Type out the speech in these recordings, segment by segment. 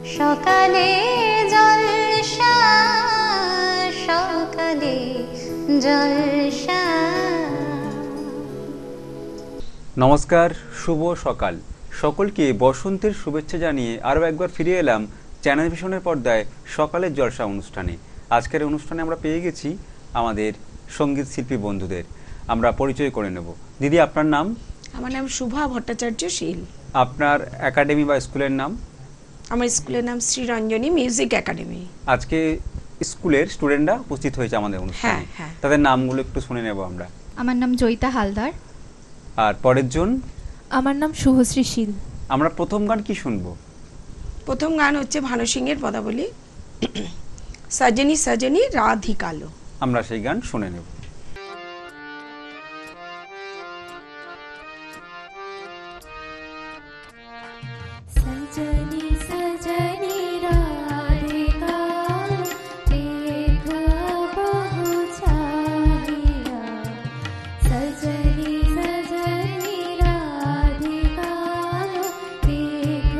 সকালে জলসা সকালে জলসা। নমস্কার, শুভ সকাল সকলকে। বসন্তের শুভেচ্ছা জানিয়ে আরও একবার ফিরে এলাম চ্যানেল ভিশনের পর্দায় সকালের জলসা অনুষ্ঠানে। আজকের অনুষ্ঠানে আমরা পেয়ে গেছি আমাদের সঙ্গীত শিল্পী বন্ধুদের। আমরা পরিচয় করে নেব। দিদি, আপনার নাম? আমার নাম শুভা ভট্টাচার্য শীল। আপনার একাডেমি বা স্কুলের নাম? আমার স্কুলের নাম শ্রীরঞ্জনী মিউজিক একাডেমি। আজকে স্কুলের স্টুডেন্টরা উপস্থিত হয়েছে আমাদের অনুষ্ঠানে। তাদের নামগুলো একটু শুনে নেব আমরা। আমার নাম জয়িতা হালদার। আর পরের জন? আমার নাম শুভশ্রী শীল। আমরা প্রথম গান কি শুনবো? প্রথম গান হচ্ছে ভানু সিংয়ের পদাবলী, সজনী সজনী রাধিকালো। আমরা সেই গান শুনে নেব। सजनी सजनी राधिका देख बहु छाहिया, सजनी सजनी राधिका देख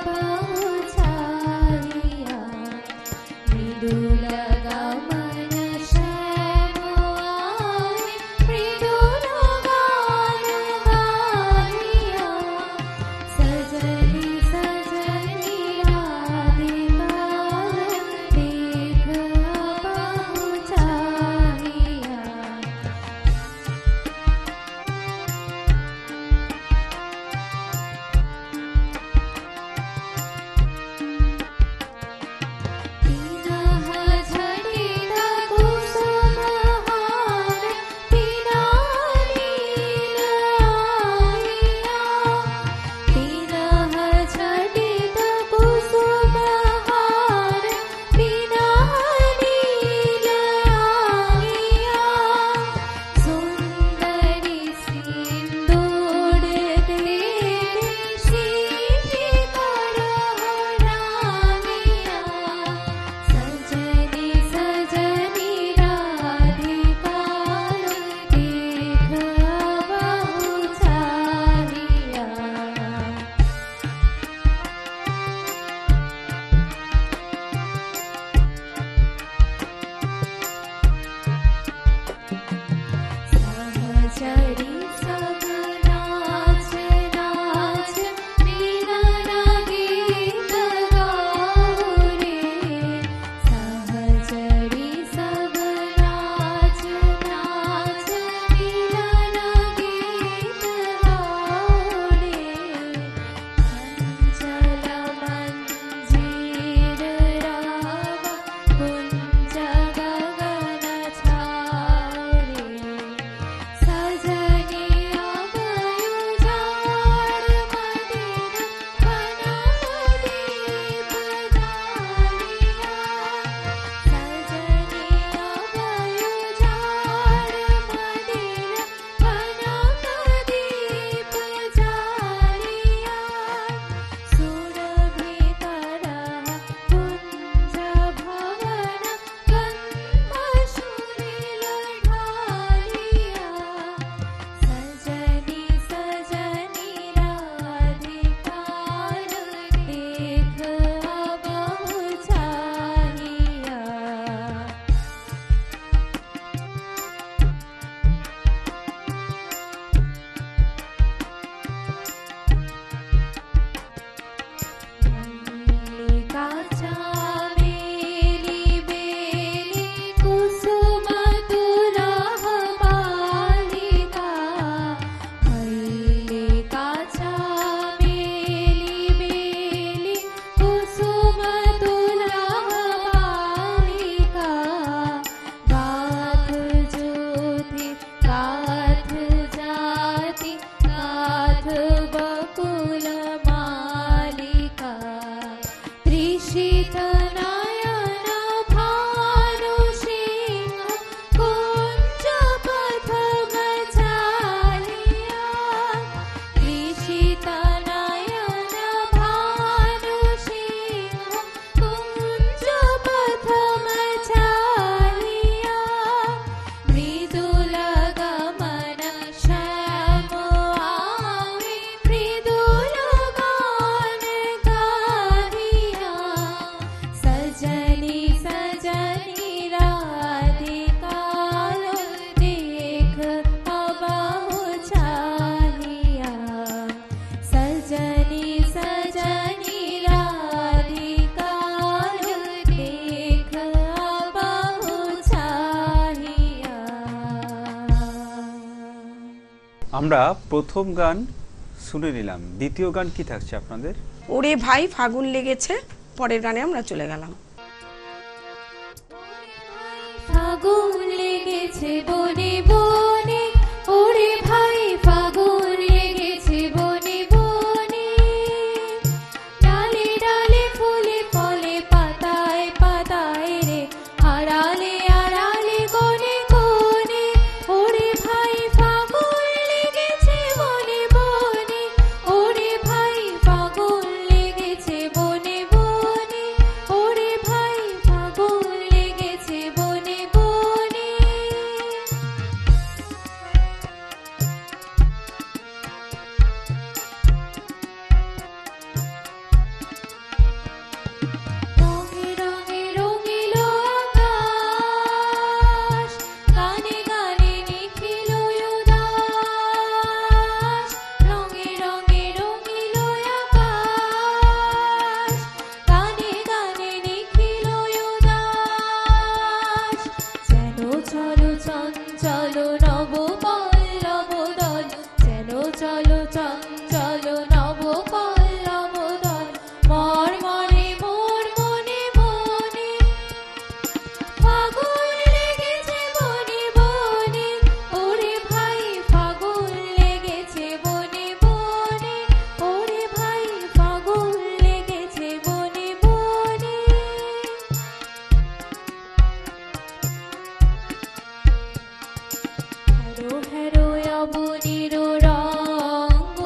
बहु छाहिया, मृदुल गमन श्याम आए मृदुल गान गाहिया, सजनी सजनी राधिका देख बहु छाहिया। पीनह झटित कुसुम हार पीना नील आहिया, पीनह झटित कुसुम हार पीना नील आहिया, सुंदरी सिंदूर देवी सीधी करहरानिया, सजनी सजनी राधिका देख बहु छाहिया। सहचरी सब नाच नाच मीरा गीत गाओ रे, सहचरी सब नाच नाच मीरा गीत गाओ रे, अंचल मंजीर राग कुंज गगन छाओ रे, सजनी अभय झाड़ मदिर वनदीप जालिया, सजनी अभय झाड़ मदिर वनदीप जालिया, सुरभि तरह कुंज भवन कन्मशुरिल ढालिया, सजनी सजनी राधिका देख बहु छाहिया। मल्लिका चामेली बेली कुसुम तुरह बालिका, मल्लिका चामेली बेली कुसुम तुरह बालिका, गाथ ज्योति गाथ जाति गाथ बकुल मालिका, त्रिशित नयन भानु सिंह कुंज पथम चालिया, त्रिशित नयन भानु सिंह कुंज पथम चालिया, मृदुल गमन श्याम आए मृदुल गान गाहिया, আমরা প্রথম গান শুনে নিলাম, দ্বিতীয় গান কি থাকছে আপনাদের? ওরে ভাই ফাগুন লেগেছে, পরের গানে আমরা চলে গেলাম। ফাগুন লেগেছে বনে বনে, ওরে ভাই ফাগুন লেগেছে বনে বনে, ডালে ডালে ফুলে ফলে পাতায় পাতায় রে, আড়ালে আড়ালে কোণে কোণে, ওরে ভাই ফাগুন লেগেছে বনে বনে, ওরে ভাই ফাগুন লেগেছে বনে বনে, ওরে ভাই ফাগুন লেগেছে বনে বনে। রঙে রঙে রঙিল আকাশ, গানে গানে নিখিল উদাস, রঙে রঙে রঙিল আকাশ, গানে গানে নিখিল উদাস, যেন চলো চঞ্চল নব পল্লব দল, যেন চলো চঞ্চল নব পল্লব দল, মর্মরে মোর মনে মনে, ফাগুন লেগেছে বনে বনে, ওরে ভাই ফাগুন লেগেছে বনে বনে, ওরে ভাই ফাগুন লেগেছে বনে বনে। হ্যারো হ্যারো অবনীর রঙ্গ,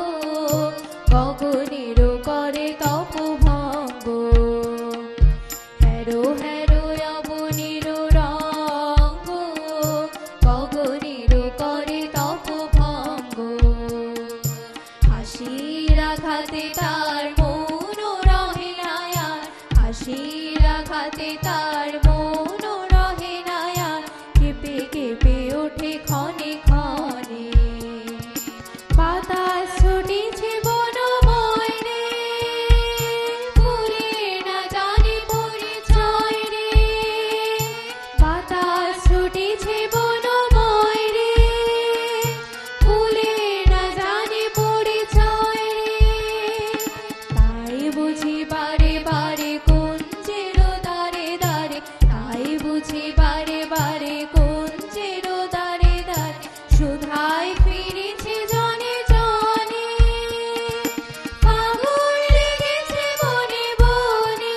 গগনের করে তপভঙ্গ, হ্যারো হ্যারো অবনীর রঙ্গ, গগনের করে তপভঙ্গ, হাসির আঘাতে তার মন রহে না আর, হাসির আঘাতে তার মন রহে না আর, কেঁপে কেঁপে ওঠে ক্ষণে ক্ষণে, বাতাস ছুটিছে বনময় রে, ফুলে না জানে পরিচয় রে, বাতাস ছুটিছে বনময় রে, ফুলে না জানে পরিচয় রে, তাই বুঝি বারে বারে কুঞ্জের দ্বারে দ্বারে, তাই বুঝি বারে বারে কুঞ্জের দ্বারে দ্বারে, সুধায় ফিরেছে জনে জনে, ফাগুন লেগেছে বনে বনে,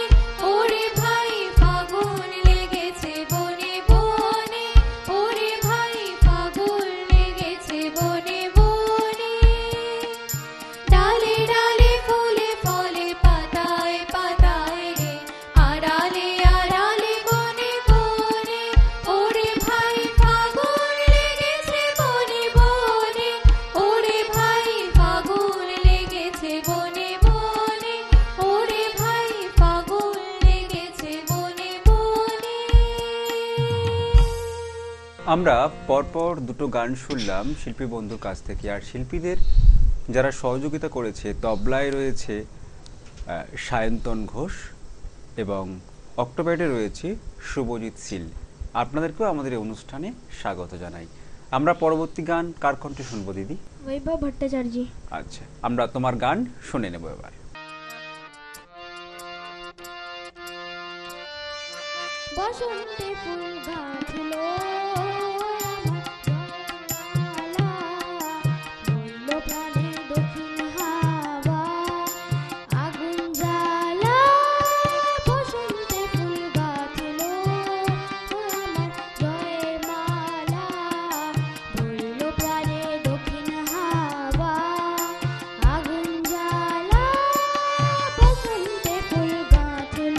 ওরে ভাই ফাগুন লেগেছে বনে বনে, ওরে ভাই ফাগুন লেগেছে বনে বনে, ডালে ডালে ফুলে ফলে পাতায় পাতায় রে, আড়ালে আড়ালে কোণে কোণে, ওরে ভাই ফাগুন লেগেছে বনে বনে, ওরে ভাই ফাগুন লেগেছে বনে বনে, ওরে ভাই ফাগুন লেগেছে বনে বনে। আমরা পরপর দুটো গান শুনলাম শিল্পী বন্ধুর কাছ থেকে, আর শিল্পীদের যারা সহযোগিতা করেছে, তবলায় রয়েছে সায়ন্তন ঘোষ এবং অক্টোপ্যাডে রয়েছে শুভজিৎ শীল। আপনাদেরকেও আমাদের এই অনুষ্ঠানে স্বাগত জানাই। আমরা পরবর্তী গান কার কণ্ঠে শুনবো দিদি? বৈভব ভট্টাচার্য। আচ্ছা, আমরা তোমার গান শুনে নেব এবার। বসন্তে ফুল গাঁথল বলল প্রাণে দক্ষিণ হাওয়া, আগুন জ্বালা বসন্তে ফুল গাঁথল আমার জয়ের মালা, বলল প্রাণে দক্ষিণ হাওয়া, আগুন জ্বালা বসন্তে ফুল গাঁথল।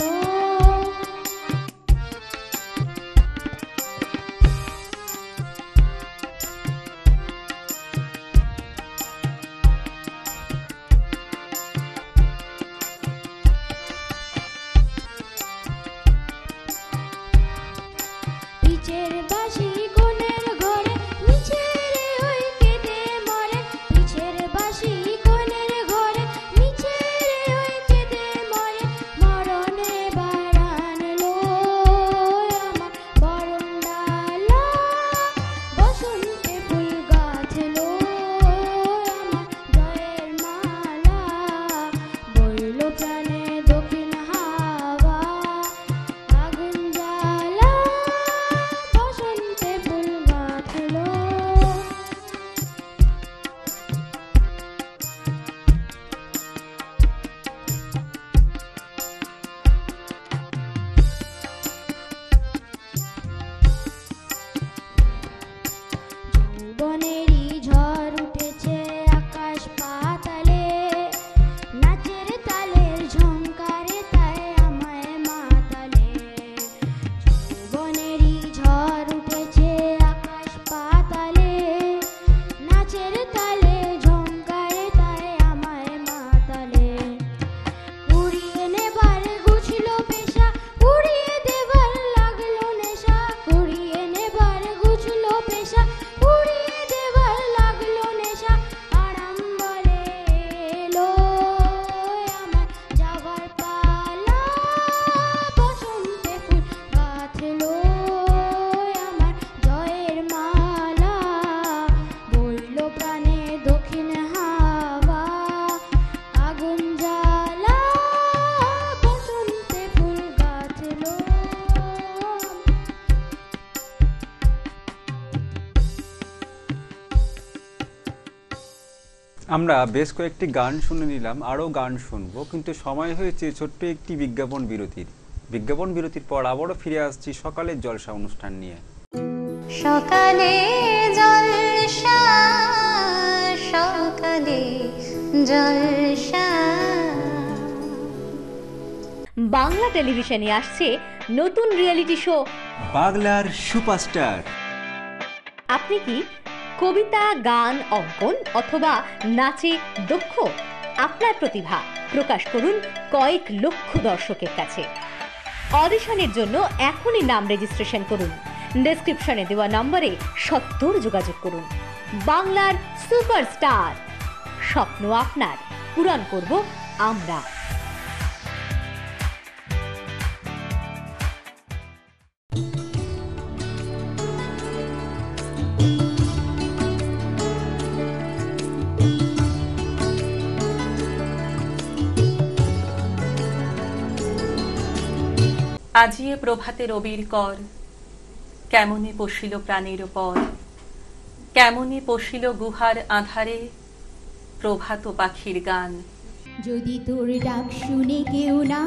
আমরা বেশ কয়েকটি গান শুনে নিলাম, আরও গান শুনবো, কিন্তু সময় হয়েছে ছোট্ট একটি বিজ্ঞাপন বিরতির। বিজ্ঞাপন বিরতির পর আবারও ফিরে আসছি সকালের জলসা অনুষ্ঠান নিয়ে। সকালে জলসা, সকালে জলসা। বাংলা টেলিভিশনে আসছে নতুন রিয়েলিটি শো বাংলার সুপারস্টার। আপনি কি কবিতা, গান, অঙ্কন অথবা নাচে দক্ষ? আপনার প্রতিভা প্রকাশ করুন কয়েক লক্ষ দর্শকের কাছে। অডিশনের জন্য এখনই নাম রেজিস্ট্রেশন করুন। ডেসক্রিপশনে দেওয়া নম্বরে সত্বর যোগাযোগ করুন। বাংলার সুপারস্টার, স্বপ্ন আপনার, পূরণ করব আমরা। আজিয়ে প্রভাতে রবির কর, কেমনে পশিল প্রাণের পর, কেমনে পশিল গুহার আধারে প্রভাত পাখির গান। যদি তোর ডাক শুনে কেউ না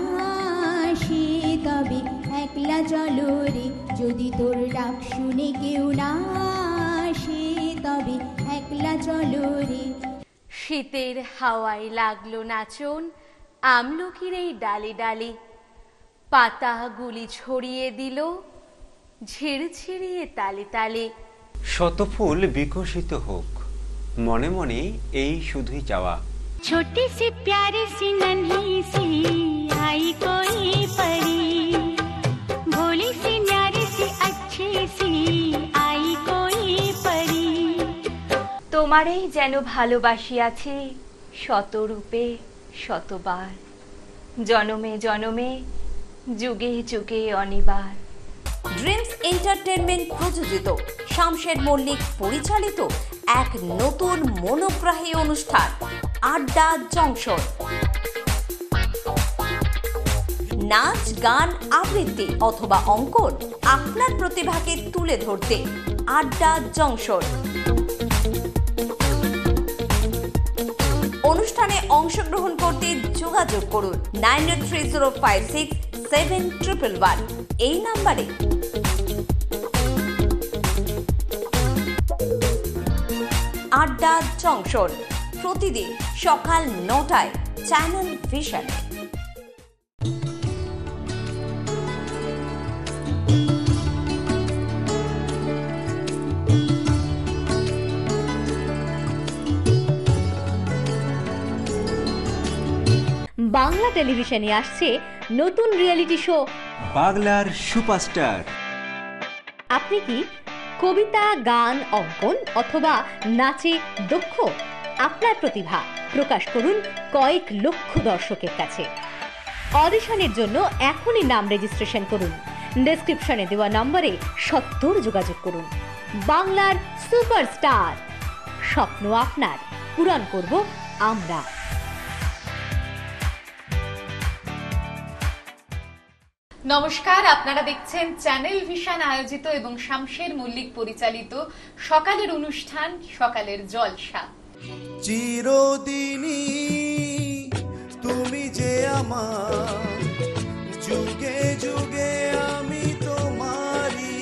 আসে তবে একলা চলো রে, যদি তোর ডাক শুনে কেউ না আসে তবে একলা চলো রে। শীতের হাওয়ায় লাগলো নাচন আমলকির এই ডালে ডালে, পাতাগুলি ছড়িয়ে দিল ঝিরঝিরিয়ে তালে তালে। শত ফুল বিকশিত হোক, মনে মনে এই শুধুই চাওয়া। छोटी सी प्यारी सी नन्ही सी आई कोई परी, भोली सी न्यारी सी अच्छी सी आई कोई परी। তোমারেই যেন ভালোবাসিয়াছি শতরূপে শতবার, জনমে জনমে যুগে যুগে অনিবার। ড্রিমস এন্টারটেনমেন্ট প্রযোজিত, শামশের মল্লিক পরিচালিত এক নতুন মনোগ্রাহী অনুষ্ঠান আড্ডা জংশন। নাচ, গান, আবৃত্তি অথবা অঙ্কন, আপনার প্রতিভাকে তুলে ধরতে আড্ডা জংশন। অনুষ্ঠানে অংশগ্রহণ করতে যোগাযোগ করুন 9830567111 এই নাম্বারে। আড্ডা জংশন প্রতিদিন সকাল 9টায় চ্যানেল ভিশনে। বাংলা টেলিভিশনে আসছে নতুন রিয়েলিটি শো বাংলার সুপারস্টার। আপনি কি কবিতা, গান, অঙ্কন অথবা নাচে দক্ষ? আপনার প্রতিভা প্রকাশ করুন কয়েক লক্ষ দর্শকের কাছে। অডিশনের জন্য এখনই নাম রেজিস্ট্রেশন করুন। ডেসক্রিপশনে দেওয়া নম্বরে সত্বর যোগাযোগ করুন। বাংলার সুপারস্টার, স্বপ্ন আপনার, পূরণ করব আমরা। নমস্কার, আপনারা দেখছেন চ্যানেল ভিশন আয়োজিত এবং শামশের মল্লিক পরিচালিত সকালের অনুষ্ঠান সকালের জলসা। চিরদিনই তুমি যে আমার, যুগে যুগে আমি তোমারি।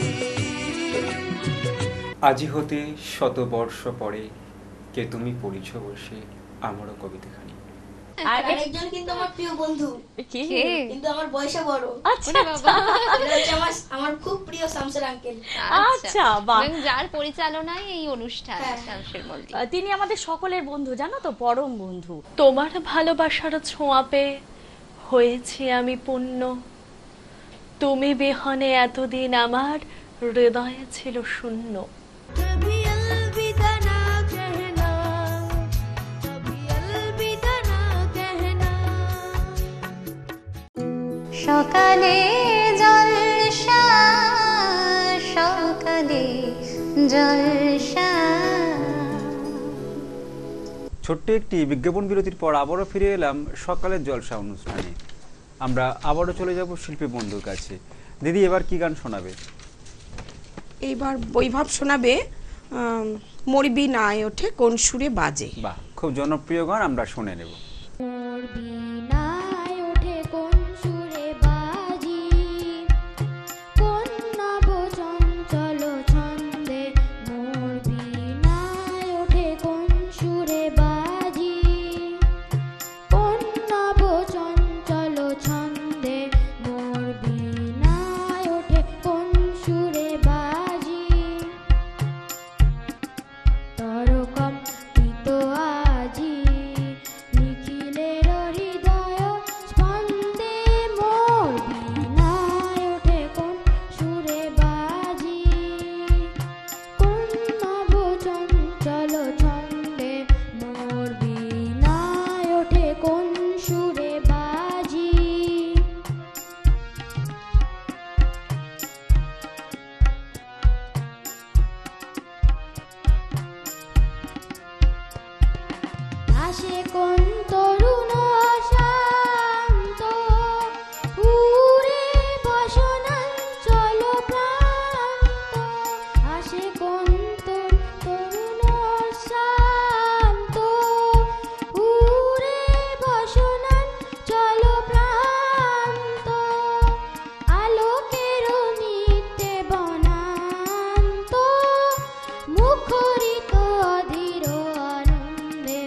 আজি হতে শত বর্ষ পরে কে তুমি পড়িছ বসে আমারও কবিতাখানি। আর আরেকজন কিন্তু আমার প্রিয় বন্ধু, কিন্তু আমার বয়সে বড়। আচ্ছা বাবা, আমার খুব প্রিয় শামসের আঙ্কেল। আচ্ছা বাহ, যার পরিচালনায় এই অনুষ্ঠান শামশের মল্লিক, তিনি আমাদের সকলের বন্ধু, জানো তো, পরম বন্ধু। তোমার ভালোবাসার ছোঁয়া পেয়ে হয়েছি আমি পূর্ণ, তুমি বিহনে এতদিন আমার হৃদয়ে ছিল শূন্য। সকালে জলসা, সকালে জলসা। ছোট্ট একটি বিজ্ঞাপন বিরতির পর আবারও ফিরে এলাম সকালের জলসা অনুষ্ঠানে। আমরা আবারও চলে যাব শিল্পী বন্ধুর কাছে। দিদি, এবার কি গান শোনাবে? এইবার বৈভব শোনাবে মরবি না ওঠে কোন সুরে বাজে। বাহ, খুব জনপ্রিয় গান আমরা শুনে নেব। মোর বীণায় ওঠে কোন সুরে বাজি, কোন নব চঞ্চল ছন্দে। মোর বীণায় ওঠে কোন সুরে বাজি, কোন নব চঞ্চল ছন্দে। মোর বীণায় ওঠে কোন সুরে বাজি, তরকম পিত আজি নিখিলের হৃদয় স্পন্দে। মোর বীণায় ওঠে কোন সুরে বাজি, কোন নব চঞ্চল ছন্দে। মোর বীণায় ওঠে কোন সুরে বাজি। আসে কোন তরুণ শান্ত, উড়ে বসনাঞ্চল প্রান্ত। আসে কোন তরুণ শান্ত, উড়ে বসনাঞ্চল প্রান্ত। আলোকের নিত্যে বনান্ত, মুখরিত অধীর আনন্দে।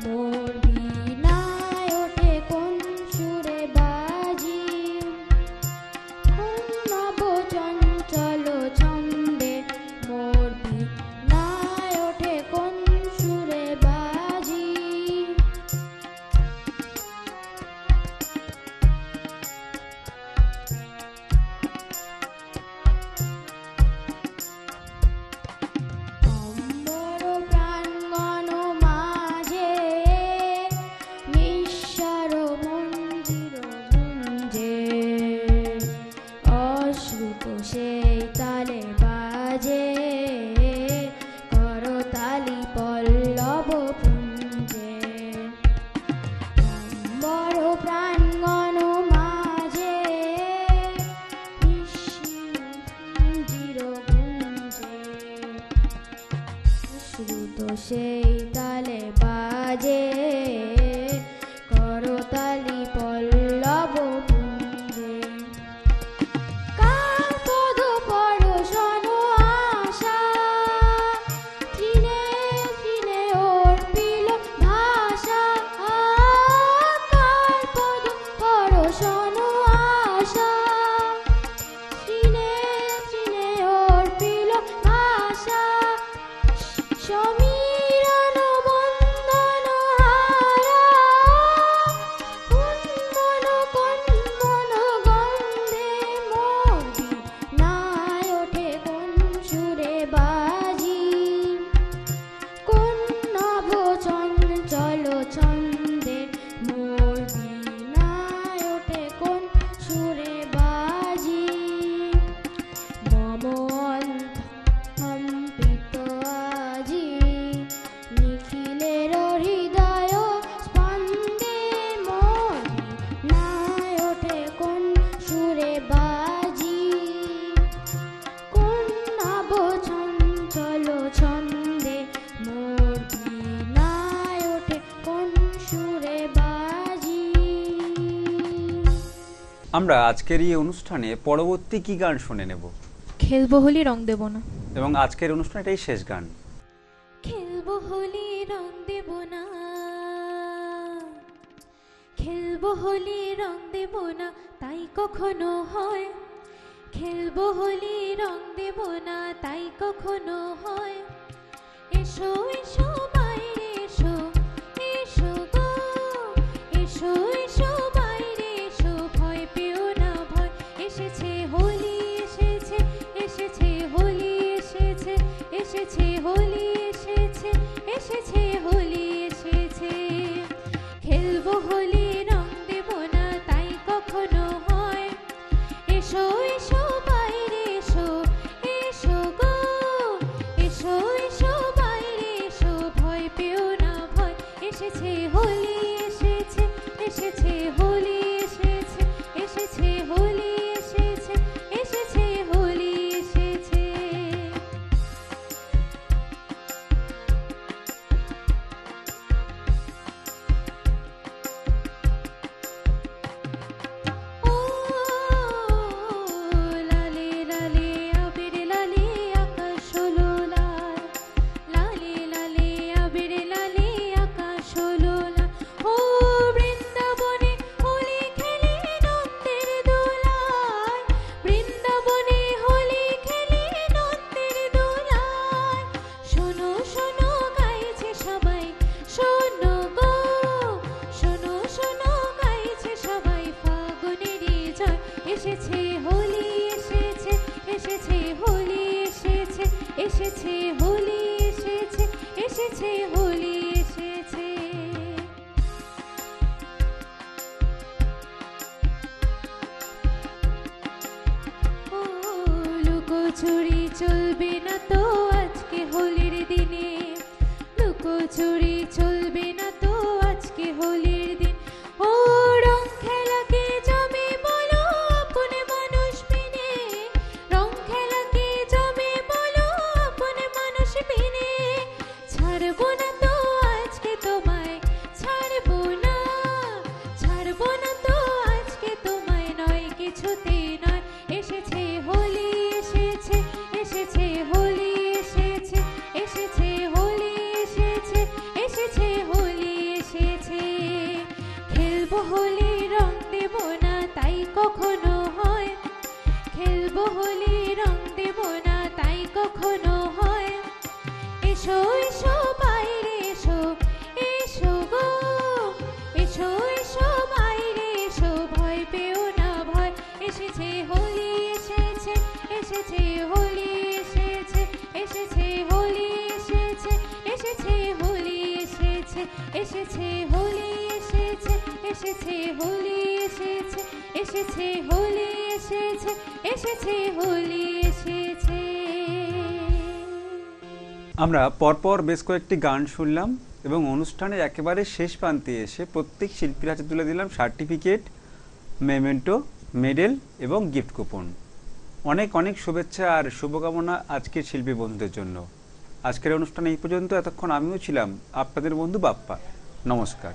মোর বীণায় ওঠে কোন সুরে বাজি, কোন নব চঞ্চল ছন্দে। মোর বীণায় ওঠে কোন সুরে বাজি। অম্বর প্রাঙ্গণ মাঝে নিঃসার মন্দির গুঞ্জে, অশ্রুত সেই তালে বাজে করতালি পল্লব পুঞ্জে। অম্বর প্রাঙ্গণ মাঝে মন্দির গুঞ্জে, শ্রুত সেই তালে বাজে করতালি পল্লব পুঞ্জে। কার পদ পরশন আশা, তৃণে তৃণে অর্পিল ভাষা। কার পদ পরশন আশা, তৃণে তৃণে অর্পিল ভাষা। সমীরণ বন্দন হারা, কুন্মন কন্মন গন্ধে। মোর বীণায় ওঠে কোন সুরে বাজি, কোন নব চঞ্চল ছন্দে। মোর বীণায় ওঠে কোন সুরে বাজি। মম অন্তম্পিত আজি নিখিলের হৃদয় স্পন্দে। মোর বীণায় ওঠে কোন সুরে বাজি, কোন নব চঞ্চল ছন্দে। মোর বীণায় ওঠে কোন সুরে বাজি। আমরা আজকের এই অনুষ্ঠানে পরবর্তী কি গান শুনে নেব, খেলবো হোলি রং দেব না। এবং আজকের অনুষ্ঠান এটাই শেষ গান। খেলবো হোলি রং দেব না, খেলবো হোলি রং দেব না, তাই কখনো হয়। খেলবো হোলি রং দেব না, তাই কখনো হয়। এসো এসো বাইরে এসো, এসো গো এসো এসো বাইরে এসো। ভয় পেও না ভয়, এসেছে হোলি এসেছে, এসেছে হোলি এসেছে, এসেছে হোলি এসেছে, এসেছে হোলি এসেছে। খেলবো হোলি রং দেব না, তাই কখনো হয়। এসো এসো বাইরে এসো, এসো গো এসো এসো বাইরে এসো। ভয় পেও না ভয়, এসেছে হোলি এসেছে, এসেছে হোলি এসেছে, এসেছে হোলি এসেছে, এসেছে হোলি এসেছে। এসেছে হোলি এসেছে, এসেছে হোলি এসেছে। ও লুকোচুরি চলবে না তো আজকে হোলির দিনে, লুকোচুরি চলবে না তো আজকে হোলির দিন। ও রং খেলাকে জমে বলো আপন মানুষ বিনে, রং খেলাকে জমে বলো আপন মানুষ বিনে। ছাড়বো না তো আজকে তোমায়, ছাড়বো না, ছাড়বো না তো আজকে তোমায়, নয় কিছুতেই নয়। এসেছে হোলি এসেছে, এসেছে হোলি এসেছে, এসেছে হোলি এসেছে, এসেছে হোলি এসেছে। খেলবো হোলি রং দেব না তাই কখনো হয়, খেলবো হোলি রং দেব না তাই কখনো হয়। এসো এসো বাইরে এসো, এসো গো, এসো এসো বাইরে এসো, ভয় পেও না ভয়। এসেছে হোলি এসেছে, এসেছে হোলি এসেছে, এসেছে হোলি এসেছে, এসেছে হোলি এসেছে, এসেছে হোলি এসেছে, এসেছে হোলি এসেছে, এসেছে হোলি এসেছে, এসেছে হোলি এসেছে। আমরা পরপর বেশ কয়েকটি গান শুনলাম এবং অনুষ্ঠানের একেবারে শেষ প্রান্তে এসে প্রত্যেক শিল্পীর হাতে তুলে দিলাম সার্টিফিকেট, মেমেন্টো, মেডেল এবং গিফট কুপন। অনেক অনেক শুভেচ্ছা আর শুভকামনা আজকের শিল্পী বন্ধুদের জন্য। আজকের অনুষ্ঠানে এই পর্যন্ত। এতক্ষণ আমিও ছিলাম আপনাদের বন্ধু বাপ্পা। নমস্কার।